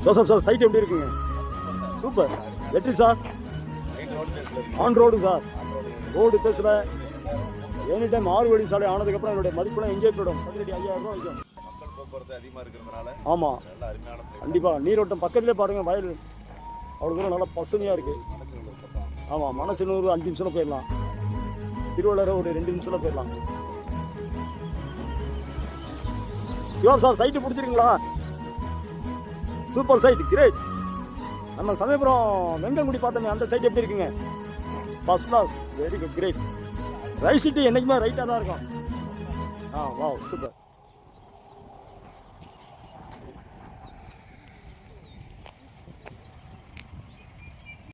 Joseph sir side எப்படி இருக்குங்க? Super. வெற்றி sir. On road sir. Road பேசுகிற எனி டைம் 6 வழி சாலை ஆனதுக்கப்புறம் என்னுடைய மதிப்பெல்லாம் எங்கேயே போயிடும். சதுரடி 5000 ரூபா வைக்கும். ஆமாம், கண்டிப்பாக. நீரோட்டம் பக்கத்துலேயே பாருங்கள், வயல் அவ்வளோ தூரம் நல்லா பசுமையாக இருக்குது. ஆமாம், மனசனூர் 5 நிமிஷத்தில் போயிடலாம். திருவள்ளரை ஒரு 2 நிமிஷத்தில் போயிடலாம். சிவா சார் சைட்டு பிடிச்சிருங்களா? Super site, great. நம்ம சமயபுரம் வெங்கங்குடி பார்த்தோமே, அந்த சைட் எப்படி இருக்குங்க? First class, very good, great. Right seat என்றைக்குமே ரைட்டாக தான் இருக்கும். Wow, super.